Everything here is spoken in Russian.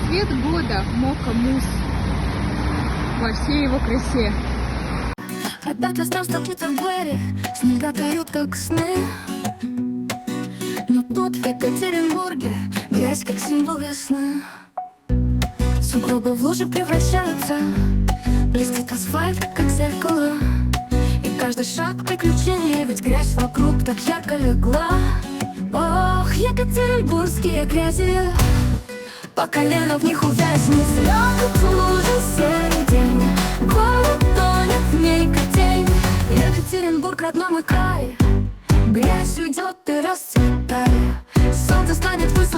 Цвет года Мока-Мусс во всей его красе. Опять остров столкнется в двери, снега тают, как сны. Но тут в Екатеринбурге грязь, как символ весны. Сугробы в лужи превращаются, блестит асфальт, как зеркало. И каждый шаг приключение, ведь грязь вокруг так ярко легла. Ох, екатеринбургские грязи, по колено в них увязнет. Лёгок в луже серый день, город тонет в ней как тень. Екатеринбург, родной мой край, грязь уйдет и расцветай. Солнце станет высоко